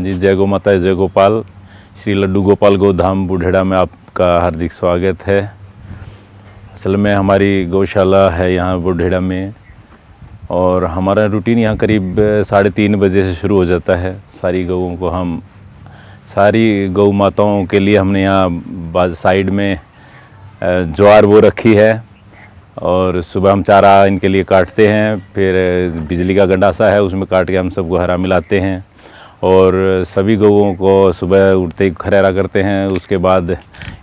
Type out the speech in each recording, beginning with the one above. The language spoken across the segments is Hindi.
जी, जय गौ माता, जय गोपाल। श्री लड्डू गोपाल गोधाम बूढ़ेड़ा में आपका हार्दिक स्वागत है। असल में हमारी गौशाला है यहाँ बूढ़ेड़ा में, और हमारा रूटीन यहाँ करीब 3:30 बजे से शुरू हो जाता है। सारी गौ माताओं के लिए हमने यहाँ साइड में ज्वार वो रखी है, और सुबह हम चारा इनके लिए काटते हैं। फिर बिजली का गंडासा है, उसमें काट के हम सबको हरा मिलाते हैं, और सभी गौओं को सुबह उठते ही खरेरा करते हैं। उसके बाद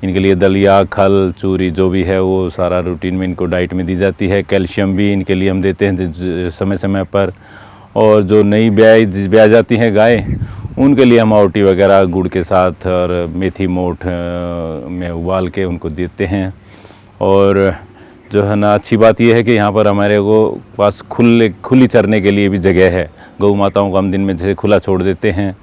इनके लिए दलिया, खल, चूरी जो भी है वो सारा रूटीन में इनको डाइट में दी जाती है। कैल्शियम भी इनके लिए हम देते हैं समय समय पर। और जो नई ब्याई जाती हैं गाय, उनके लिए हम आवटी वगैरह गुड़ के साथ और मेथी मोठ में उबाल के उनको देते हैं। और जो है ना, अच्छी बात यह है कि यहाँ पर हमारे को पास खुली चरने के लिए भी जगह है। गौ माताओं को हम दिन में जैसे खुला छोड़ देते हैं,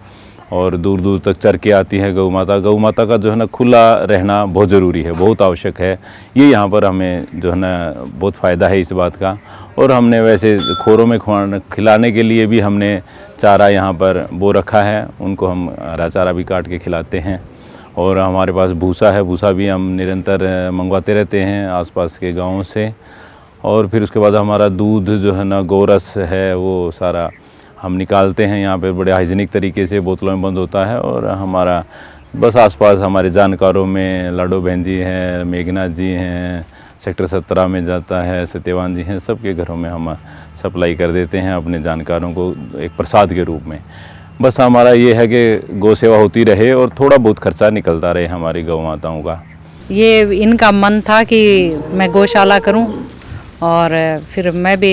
और दूर दूर तक चर के आती है गौ माता। गौ माता का जो है ना खुला रहना बहुत ज़रूरी है, बहुत आवश्यक है। ये यहाँ पर हमें जो है ना बहुत फ़ायदा है इस बात का। और हमने वैसे खोरों में खिलाने के लिए भी हमने चारा यहाँ पर बो रखा है, उनको हम हरा चारा भी काट के खिलाते हैं। और हमारे पास भूसा है, भूसा भी हम निरंतर मंगवाते रहते हैं आसपास के गाँवों से। और फिर उसके बाद हमारा दूध जो है ना, गोरस है, वो सारा हम निकालते हैं यहाँ पे बड़े हाइजीनिक तरीके से, बोतलों में बंद होता है। और हमारा बस आसपास हमारे जानकारों में लाडो बहन जी हैं, मेघनाथ जी हैं, सेक्टर 17 में जाता है, सत्यवान जी हैं, सबके घरों में हम सप्लाई कर देते हैं अपने जानकारों को एक प्रसाद के रूप में। बस हमारा ये है कि गौ सेवा होती रहे और थोड़ा बहुत खर्चा निकलता रहे हमारी गौ माताओं का। ये इनका मन था कि मैं गौशाला करूं, और फिर मैं भी,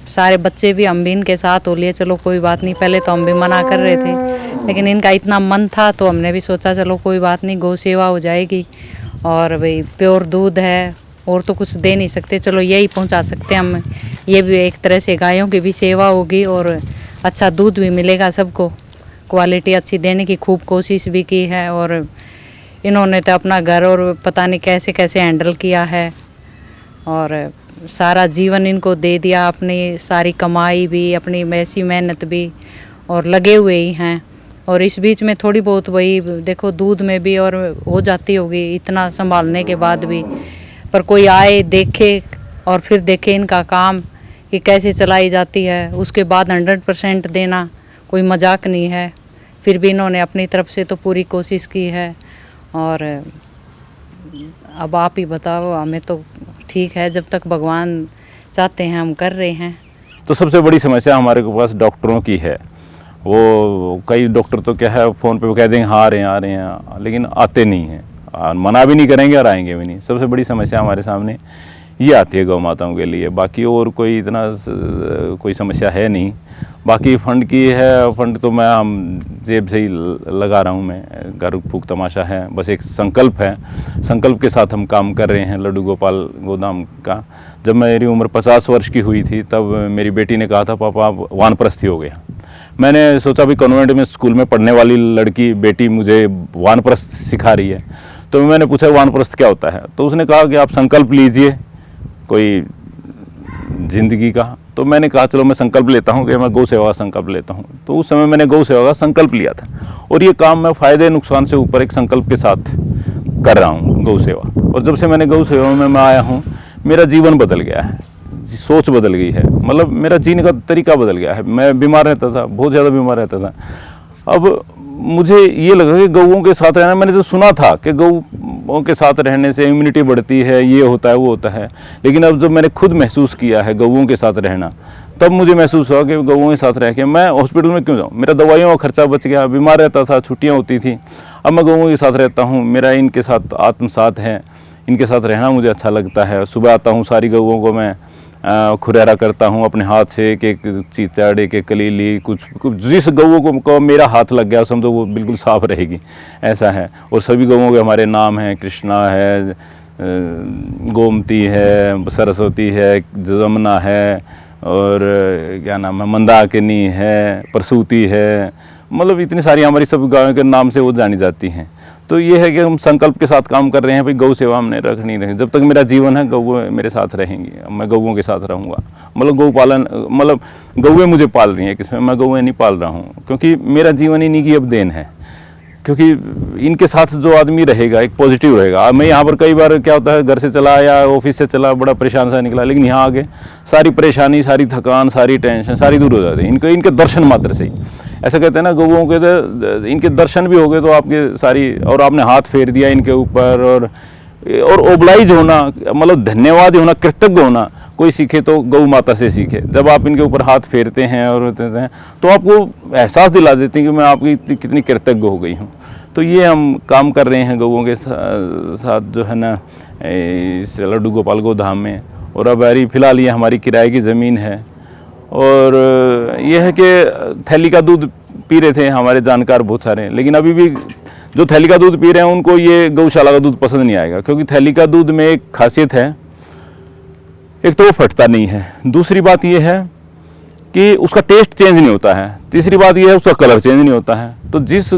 सारे बच्चे भी, हम भी इनके साथ हो लिए। चलो कोई बात नहीं, पहले तो हम भी मना कर रहे थे, लेकिन इनका इतना मन था तो हमने भी सोचा चलो कोई बात नहीं, गौ सेवा हो जाएगी। और भाई प्योर दूध है, और तो कुछ दे नहीं सकते, चलो यही पहुंचा सकते हैं हम। ये भी एक तरह से गायों की भी सेवा होगी, और अच्छा दूध भी मिलेगा सबको। क्वालिटी अच्छी देने की खूब कोशिश भी की है, और इन्होंने तो अपना घर और पता नहीं कैसे कैसे हैंडल किया है, और सारा जीवन इनको दे दिया, अपनी सारी कमाई भी, अपनी वैसी मेहनत भी, और लगे हुए ही हैं। और इस बीच में थोड़ी बहुत वही देखो दूध में भी और हो जाती होगी इतना संभालने के बाद भी, पर कोई आए देखे और फिर देखे इनका काम कि कैसे चलाई जाती है, उसके बाद 100% देना कोई मजाक नहीं है। फिर भी इन्होंने अपनी तरफ से तो पूरी कोशिश की है। और अब आप ही बताओ, हमें तो ठीक है, जब तक भगवान चाहते हैं हम कर रहे हैं। तो सबसे बड़ी समस्या हमारे के पास डॉक्टरों की है। वो कई डॉक्टर तो क्या है, फ़ोन पे वो कह देंगे हाँ आ रहे हैं, लेकिन आते नहीं हैं, मना भी नहीं करेंगे और आएंगे भी नहीं। सबसे बड़ी समस्या हमारे सामने ये आती है गौ माताओं के लिए। बाकी और कोई इतना कोई समस्या है नहीं। बाकी फ़ंड की है, फ़ंड तो मैं हम जेब से ही लगा रहा हूँ, मैं घर फूक तमाशा है, बस एक संकल्प है। संकल्प के साथ हम काम कर रहे हैं लड्डू गोपाल गोदाम का। जब मेरी उम्र 50 वर्ष की हुई थी, तब मेरी बेटी ने कहा था पापा आप वानप्रस्थी हो गया। मैंने सोचा भी कॉन्वेंट में स्कूल में पढ़ने वाली लड़की बेटी मुझे वानप्रस्थ सिखा रही है, तो मैंने पूछा वानप्रस्थ क्या होता है। तो उसने कहा कि आप संकल्प लीजिए कोई ज़िंदगी का। तो मैंने कहा चलो मैं संकल्प लेता हूँ कि मैं गौ सेवा का संकल्प लेता हूँ। तो उस समय मैंने गौ सेवा का संकल्प लिया था, और ये काम मैं फ़ायदे नुकसान से ऊपर एक संकल्प के साथ कर रहा हूँ गौ सेवा। और जब से मैंने गौ सेवा में मैं आया हूँ, मेरा जीवन बदल गया है, सोच बदल गई है, मतलब मेरा जीने का तरीका बदल गया है। मैं बीमार रहता था, बहुत ज़्यादा बीमार रहता था। अब मुझे ये लगा कि गौओं के साथ रहना, मैंने जो सुना था कि गौओं के साथ रहने से इम्यूनिटी बढ़ती है, ये होता है वो होता है, लेकिन अब जब मैंने खुद महसूस किया है गौओं के साथ रहना, तब मुझे महसूस हुआ कि गौओं के साथ रह के मैं हॉस्पिटल में क्यों जाऊँ। मेरा दवाइयों का खर्चा बच गया, बीमार रहता था, छुट्टियाँ होती थी। अब मैं गौओं के साथ रहता हूँ, मेरा इनके साथ आत्मसात है, इनके साथ रहना मुझे अच्छा लगता है। सुबह आता हूँ, सारी गौओं को मैं खुरैरा करता हूँ अपने हाथ से, एक एक चीचड़, एक एक कलीली, कुछ जिस गऊ को मेरा हाथ लग गया समझो वो बिल्कुल साफ रहेगी, ऐसा है। और सभी गऊओं के हमारे नाम हैं, कृष्णा है, गोमती है, सरस्वती है, जमुना है, और क्या नाम है, मंदाकिनी है, प्रसूति है, मतलब इतनी सारी हमारी सब गायों के नाम से वो जानी जाती हैं। तो ये है कि हम संकल्प के साथ काम कर रहे हैं, भाई गौ सेवा हमने रखनी रही। जब तक मेरा जीवन है गौ मेरे साथ रहेंगी, मैं गौओं के साथ रहूँगा। मतलब गौ पालन, मतलब गौएँ मुझे पाल रही हैं, किसमें मैं गौएँ नहीं पाल रहा हूँ, क्योंकि मेरा जीवन इन्हीं की अब देन है। क्योंकि इनके साथ जो आदमी रहेगा एक पॉजिटिव रहेगा। मैं यहाँ पर कई बार क्या होता है, घर से चला या ऑफिस से चला बड़ा परेशान सा निकला, लेकिन यहाँ आके सारी परेशानी, सारी थकान, सारी टेंशन सारी दूर हो जाती है इनके दर्शन मात्र से ही। ऐसा कहते हैं ना, गौओं के तो इनके दर्शन भी हो गए तो आपके सारी, और आपने हाथ फेर दिया इनके ऊपर, और ओबलाइज होना, मतलब धन्यवाद होना, कृतज्ञ होना कोई सीखे तो गौ माता से सीखे। जब आप इनके ऊपर हाथ फेरते हैं और देते हैं तो आपको एहसास दिला देते हैं कि मैं आपकी कितनी कृतज्ञ हो गई हूँ। तो ये हम काम कर रहे हैं गौओं के साथ जो है ना, इस लड्डू गोपाल गौ धाम में। और अब फिलहाल ये हमारी किराए की ज़मीन है। और ये है कि थैली का दूध पी रहे थे हमारे जानकार बहुत सारे, लेकिन अभी भी जो थैली का दूध पी रहे हैं उनको ये गौशाला का दूध पसंद नहीं आएगा, क्योंकि थैली का दूध में एक खासियत है, एक तो वो फटता नहीं है, दूसरी बात ये है कि उसका टेस्ट चेंज नहीं होता है, तीसरी बात ये है उसका कलर चेंज नहीं होता है। तो जिस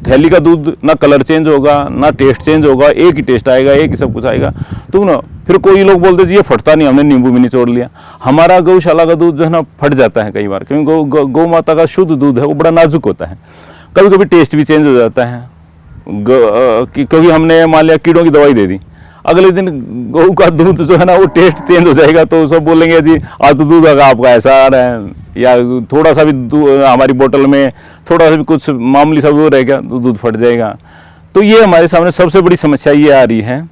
थैली का दूध ना कलर चेंज होगा ना टेस्ट चेंज होगा, एक ही टेस्ट आएगा, एक ही सब कुछ आएगा। तो ना फिर कोई लोग बोलते जी ये फटता नहीं, हमने नींबू भी निचोड़ लिया। हमारा गौशाला का दूध जो है ना फट जाता है कई बार, क्योंकि गौ माता का शुद्ध दूध है, वो बड़ा नाजुक होता है, कभी कभी टेस्ट भी चेंज हो जाता है। क्योंकि हमने मान लिया कीड़ों की दवाई दे दी, अगले दिन गऊ का दूध जो है ना वो टेस्ट चेंज हो जाएगा, तो सब बोलेंगे जी आज तो दूध आपका ऐसा आ रहा है, या थोड़ा सा भी हमारी बोतल में थोड़ा सा भी कुछ मामूली सा वो रहेगा तो दूध फट जाएगा। तो ये हमारे सामने सबसे बड़ी समस्या ये आ रही है।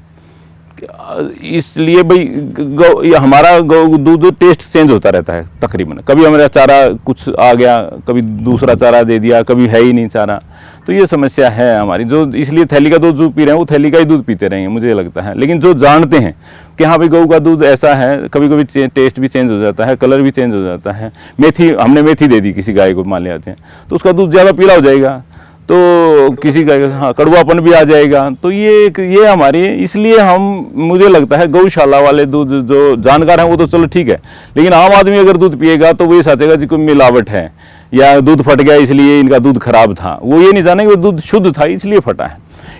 इसलिए भाई हमारा दूध टेस्ट चेंज होता रहता है तकरीबन, कभी हमारा चारा कुछ आ गया, कभी दूसरा चारा दे दिया, कभी है ही नहीं चारा। तो ये समस्या है हमारी, जो इसलिए थैली का दूध जो पी रहे हैं वो थैली का ही दूध पीते रहेंगे मुझे लगता है। लेकिन जो जानते हैं कि हाँ भाई गऊ का दूध ऐसा है, कभी कभी टेस्ट भी चेंज हो जाता है, कलर भी चेंज हो जाता है। मेथी, हमने मेथी दे दी किसी गाय को मान लेते हैं तो उसका दूध ज़्यादा पीला हो जाएगा, तो किसी का हाँ कड़वापन भी आ जाएगा। तो ये हमारी, इसलिए हम, मुझे लगता है गौशाला वाले दूध जो जानकार हैं वो तो चलो ठीक है, लेकिन आम आदमी अगर दूध पिएगा तो वो ये सोचेगा जी कोई मिलावट है या दूध फट गया इसलिए इनका दूध खराब था। वो ये नहीं जाने कि वो दूध शुद्ध था इसलिए फटा है।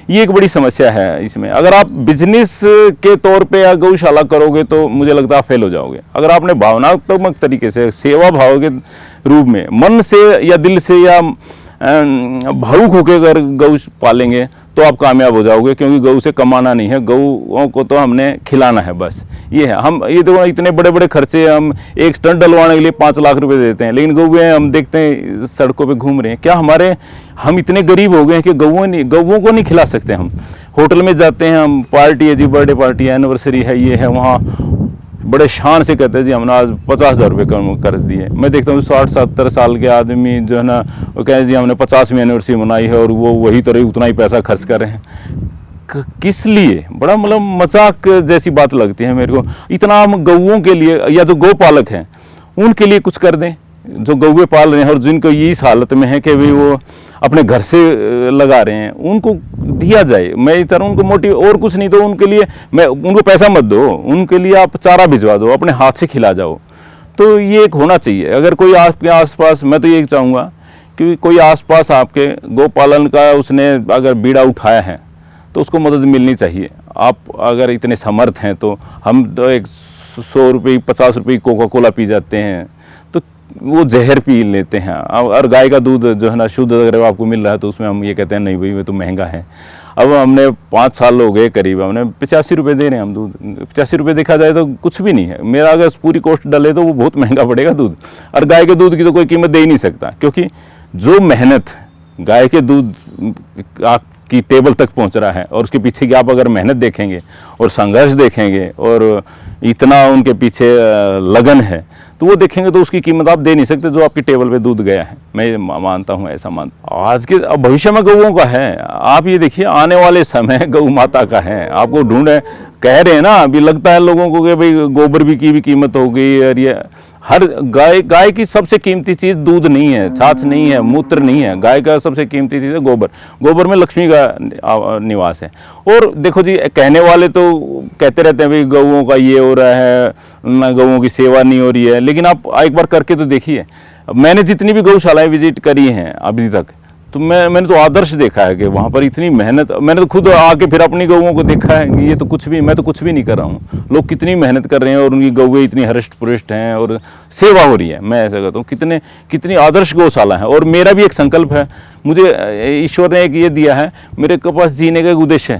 ये एक बड़ी समस्या है इसमें। अगर आप बिजनेस के तौर पे या गौशाला करोगे तो मुझे लगता है आप फेल हो जाओगे। अगर आपने भावनात्मक तरीके से, सेवा भाव के रूप में, मन से या दिल से या भावुक होकर अगर गौ पालेंगे तो आप कामयाब हो जाओगे, क्योंकि गौ से कमाना नहीं है, गौओं को तो हमने खिलाना है बस। ये है, हम ये देखो इतने बड़े बड़े खर्चे, हम एक स्टंट डलवाने के लिए 5 लाख रुपए देते हैं, लेकिन गौएं हम देखते हैं सड़कों पे घूम रहे हैं। क्या हम इतने गरीब हो गए हैं कि गौओं को नहीं खिला सकते? हम होटल में जाते हैं, हम पार्टी है जी, बर्थडे पार्टी है, एनिवर्सरी है, ये है, वहाँ बड़े शान से कहते हैं जी हमने आज 50,000 रुपये कम कर दिए। मैं देखता हूँ 60-70 साल के आदमी जो है ना वो कहे जी हमने 50वीं एनिवर्सरी मनाई है, और वो वही तरह उतना ही पैसा खर्च कर रहे हैं। किस लिए? बड़ा मतलब मजाक जैसी बात लगती है मेरे को। इतना हम गौओं के लिए, या जो गौ पालक हैं उनके लिए कुछ कर दें, जो गौएं पाल रहे हैं और जिनको ये इस हालत में है कि भाई वो अपने घर से लगा रहे हैं, उनको दिया जाए। मैं इस तरह उनको मोटिव, और कुछ नहीं तो उनके लिए, मैं उनको पैसा मत दो, उनके लिए आप चारा भिजवा दो, अपने हाथ से खिला जाओ। तो ये एक होना चाहिए। अगर कोई आपके आसपास, मैं तो ये चाहूँगा कि कोई आसपास आपके गौपालन का उसने अगर बीड़ा उठाया है तो उसको मदद मिलनी चाहिए। आप अगर इतने समर्थ हैं तो, हम तो 100 रुपये 50 रुपये कोका कोला पी जाते हैं, तो वो जहर पी लेते हैं। और गाय का दूध जो है ना शुद्ध अगर आपको मिल रहा है तो उसमें हम ये कहते हैं नहीं भाई वो तो महंगा है। अब हमने 5 साल हो गए करीब, हमने 85 रुपये दे रहे हैं हम दूध। 85 रुपये देखा जाए तो कुछ भी नहीं है। मेरा अगर पूरी कॉस्ट डले तो वो बहुत महंगा पड़ेगा दूध, और गाय के दूध की तो कोई कीमत दे ही नहीं सकता, क्योंकि जो मेहनत गाय के दूध आपकी टेबल तक पहुंच रहा है, और उसके पीछे की आप अगर मेहनत देखेंगे और संघर्ष देखेंगे और इतना उनके पीछे लगन है, तो वो देखेंगे तो उसकी कीमत आप दे नहीं सकते जो आपकी टेबल पे दूध गया है। मैं मानता हूँ, ऐसा मानता हूँ। आज के भविष्य में गौओं का है, आप ये देखिए आने वाले समय गौ माता का है। आपको ढूंढे, कह रहे हैं ना, अभी लगता है लोगों को कि भाई गोबर की भी कीमत हो गई, और ये हर गाय की सबसे कीमती चीज़ दूध नहीं है, छाछ नहीं है, मूत्र नहीं है। गाय का सबसे कीमती चीज़ है गोबर। गोबर में लक्ष्मी का निवास है। और देखो जी, कहने वाले तो कहते रहते हैं भाई गौओं का ये हो रहा है, गौओं की सेवा नहीं हो रही है, लेकिन आप एक बार करके तो देखिए। मैंने जितनी भी गौशालाएं विजिट करी हैं अभी तक, तो मैंने तो आदर्श देखा है कि वहाँ पर इतनी मेहनत, मैंने तो खुद आके फिर अपनी गऊओं को देखा है कि ये तो कुछ भी, मैं तो कुछ भी नहीं कर रहा हूँ, लोग कितनी मेहनत कर रहे हैं और उनकी गौएं इतनी हृष्ट पुष्ट हैं और सेवा हो रही है। मैं ऐसा कहता हूँ कितनी आदर्श गौशाला है। और मेरा भी एक संकल्प है, मुझे ईश्वर ने एक ये दिया है, मेरे के पास जीने का एक उद्देश्य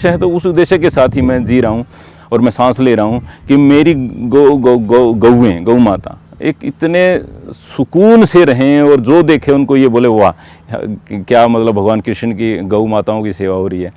है, तो उस उद्देश्य के साथ ही मैं जी रहा हूँ और मैं सांस ले रहा हूँ कि मेरी गौएं, गौ माता एक इतने सुकून से रहें और जो देखे उनको ये बोले वाह क्या मतलब भगवान कृष्ण की गौ माताओं की सेवा हो रही है।